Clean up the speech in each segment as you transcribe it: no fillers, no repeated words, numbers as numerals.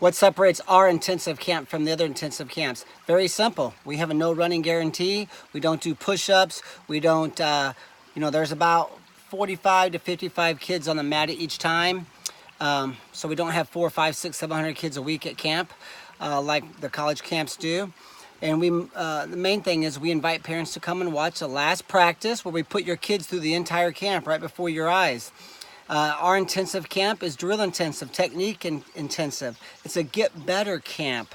What separates our intensive camp from the other intensive camps? Very simple. We have a no running guarantee. We don't do push-ups. We don't, there's about 45 to 55 kids on the mat each time. So we don't have 4, 5, 6, 700 kids a week at camp like the college camps do. And the main thing is we invite parents to come and watch the last practice where we put your kids through the entire camp right before your eyes. Our intensive camp is drill intensive, technique intensive. It's a get better camp.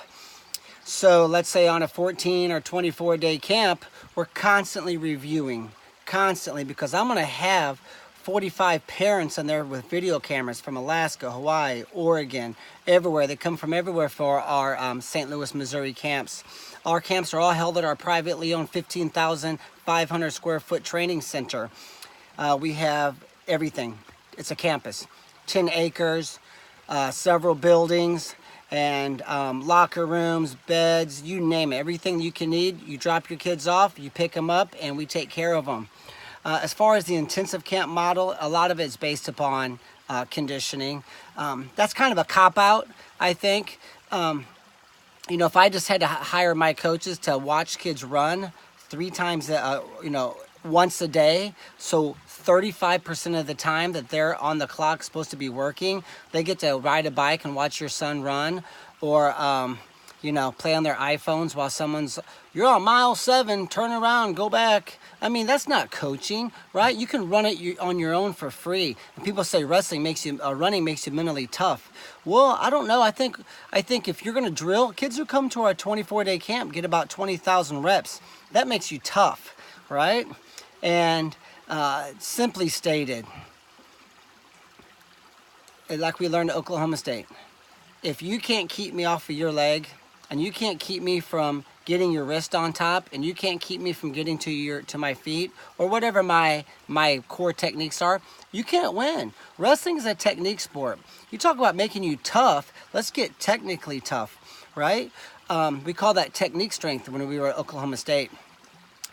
So let's say on a 14 or 24 day camp, we're constantly reviewing, because I'm gonna have 45 parents in there with video cameras from Alaska, Hawaii, Oregon, everywhere. They come from everywhere for our St. Louis, Missouri camps. Our camps are all held at our privately owned 15,500 square foot training center. We have everything. It's a campus, 10 acres, several buildings, and locker rooms, beds, you name it. Everything you can need, you drop your kids off, you pick them up, and we take care of them. As far as the intensive camp model, a lot of it's based upon conditioning. That's kind of a cop-out, I think. If I just had to hire my coaches to watch kids run 3 times, once a day, so 35% of the time that they're on the clock supposed to be working, they get to ride a bike and watch your son run, or play on their iPhones while you're on mile 7, turn around, go back. I mean, that's not coaching, right? You can run it on your own for free. And people say running makes you mentally tough. Well, I don't know. I think if you're going to drill, kids who come to our 24-day camp get about 20,000 reps. That makes you tough, right? And simply stated, like we learned at Oklahoma State, if you can't keep me off of your leg, and you can't keep me from getting your wrist on top, and you can't keep me from getting to my feet, or whatever my core techniques are, you can't win. Wrestling is a technique sport. You talk about making you tough, let's get technically tough, right? We call that technique strength when we were at Oklahoma State.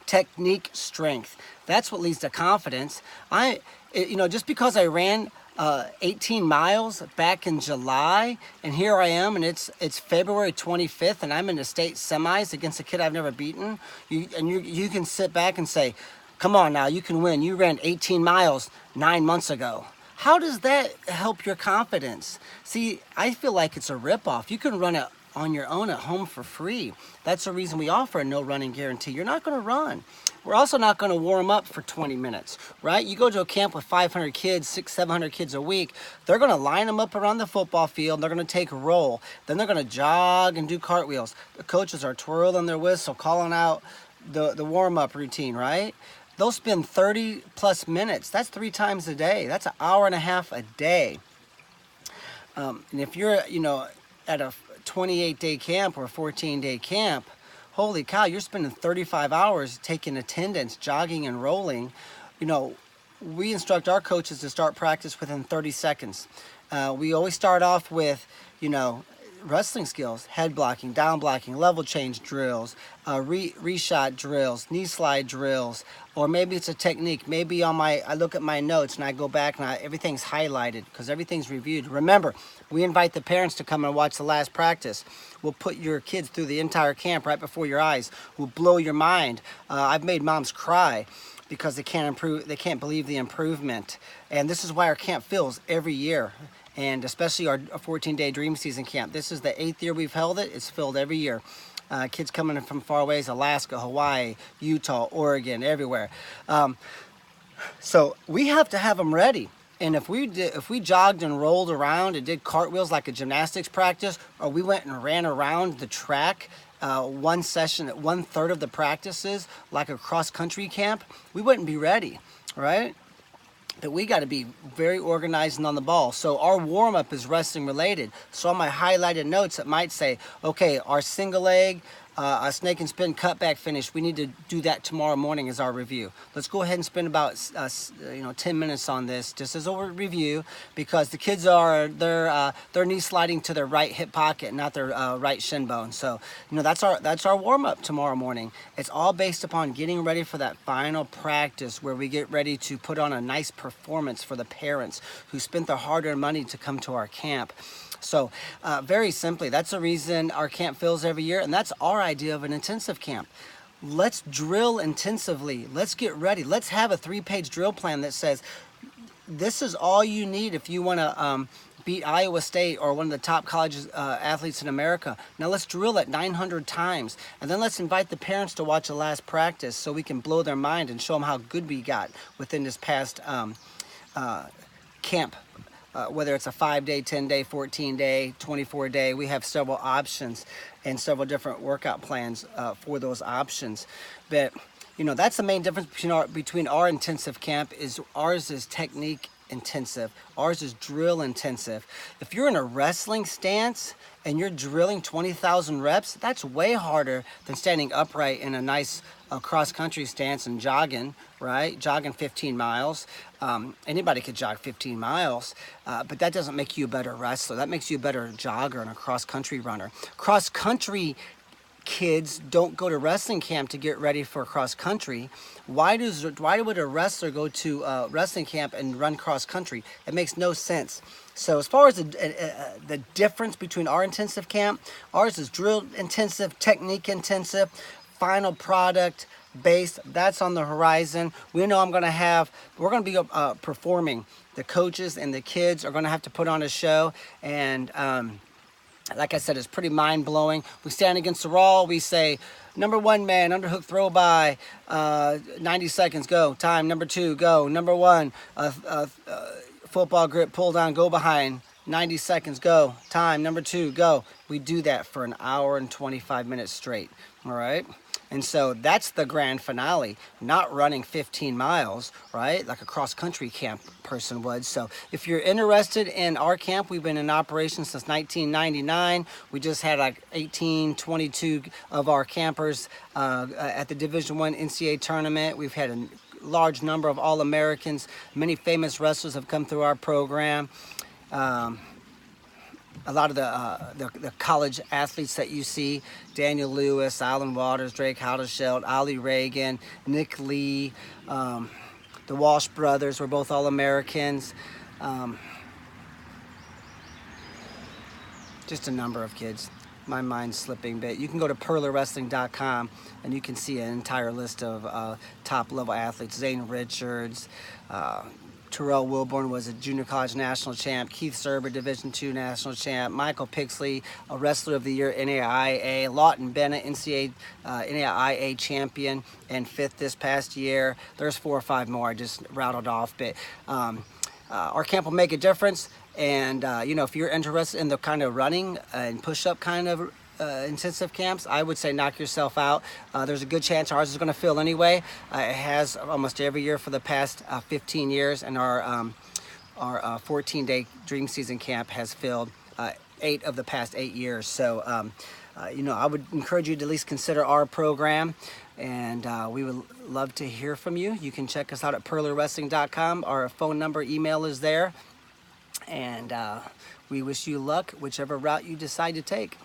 Technique strength. That's what leads to confidence. Just because I ran 18 miles back in July, and here I am, and it's February 25th, and I'm in the state semis against a kid I've never beaten. You can sit back and say, come on now, you can win. You ran 18 miles 9 months ago. How does that help your confidence? See, I feel like it's a ripoff. You can run it on your own at home for free. That's the reason we offer a no running guarantee. You're not going to run. We're also not going to warm up for 20 minutes, right? You go to a camp with 500 kids, 600, 700 kids a week, they're going to line them up around the football field, they're going to take a roll, then they're going to jog and do cartwheels. The coaches are twirling their whistle, calling out the warm-up routine, right? They'll spend 30 plus minutes. That's 3 times a day. That's an hour and a half a day. And if you're, at a 28-day camp or a 14-day camp, holy cow, you're spending 35 hours taking attendance, jogging and rolling. We instruct our coaches to start practice within 30 seconds. We always start off with, wrestling skills, head blocking, down blocking, level change drills, reshot drills, knee slide drills, or maybe it's a technique. Maybe I look at my notes and I go back and everything's highlighted because everything's reviewed. Remember, we invite the parents to come and watch the last practice. We'll put your kids through the entire camp right before your eyes. We'll blow your mind. I've made moms cry because they can't believe the improvement. And this is why our camp fills every year. And especially our 14-day Dream Season camp. This is the 8th year we've held it. It's filled every year. Kids coming in from far ways, Alaska, Hawaii, Utah, Oregon, everywhere. So we have to have them ready. And if we jogged and rolled around and did cartwheels like a gymnastics practice, or we went and ran around the track one session at 1/3 of the practices like a cross-country camp, we wouldn't be ready, right? That we got to be very organized and on the ball. So our warm-up is wrestling related. So on my highlighted notes, it might say, okay, our single leg, a snake and spin cutback finish, we need to do that tomorrow morning as our review. Let's go ahead and spend about 10 minutes on this just as a review, because the kids they're knee sliding to their right hip pocket, not their right shin bone. So that's our warm-up tomorrow morning. It's all based upon getting ready for that final practice where we get ready to put on a nice performance for the parents who spent their hard-earned money to come to our camp. So very simply, that's the reason our camp fills every year, and that's our idea of an intensive camp. Let's drill intensively. Let's get ready. Let's have a 3-page drill plan that says, this is all you need if you want to beat Iowa State or one of the top college athletes in America. Now let's drill it 900 times, and then let's invite the parents to watch the last practice so we can blow their mind and show them how good we got within this past camp. Whether it's a 5-day, 10-day, 14-day, 24-day, we have several options and several different workout plans for those options. But you know, that's the main difference between our intensive camp. Is ours is technique intensive, ours is drill intensive. If you're in a wrestling stance and you're drilling 20,000 reps, that's way harder than standing upright in a nice cross-country stance and jogging, right? Jogging 15 miles. Anybody could jog 15 miles, but that doesn't make you a better wrestler. That makes you a better jogger and a cross-country runner. Cross-country kids don't go to wrestling camp to get ready for cross country. Why would a wrestler go to wrestling camp and run cross country? It makes no sense. So as far as the difference between our intensive camp, ours is drill intensive, technique intensive, final product based. That's on the horizon. We know we're going to be performing. The coaches and the kids are going to have to put on a show, and like I said, it's pretty mind-blowing. We stand against the wall. We say, number 1 man, underhook throw by, 90 seconds, go. Time, number 2, go. Number 1, football grip, pull down, go behind, 90 seconds, go. Time, number 2, go. We do that for an hour and 25 minutes straight, all right? And so that's the grand finale, not running 15 miles, right? Like a cross-country camp person would. So if you're interested in our camp, we've been in operation since 1999. We just had like 22 of our campers at the Division I NCAA tournament. We've had a large number of All-Americans. Many famous wrestlers have come through our program. A lot of the college athletes that you see, Daniel Lewis, Alan Waters, Drake Howdesheld, Ali Reagan, Nick Lee, the Walsh brothers were both All-Americans. Just a number of kids. My mind's slipping, but you can go to PurlerWrestling.com and you can see an entire list of top-level athletes. Zane Richards, Terrell Wilborn was a junior college national champ. Keith Serber, Division II national champ. Michael Pixley, a wrestler of the year, NAIA. Lawton Bennett, NCAA NAIA champion and 5th this past year. There's 4 or 5 more I just rattled off, but our camp will make a difference. And you know, if you're interested in the kind of running and push-up kind of intensive camps, I would say knock yourself out. There's a good chance ours is going to fill anyway. It has almost every year for the past 15 years, and our 14-day Dream Season camp has filled 8 of the past 8 years. So you know, I would encourage you to at least consider our program, and we would love to hear from you. You can check us out at PurlerWrestling.com. Our phone number, email is there, and we wish you luck whichever route you decide to take.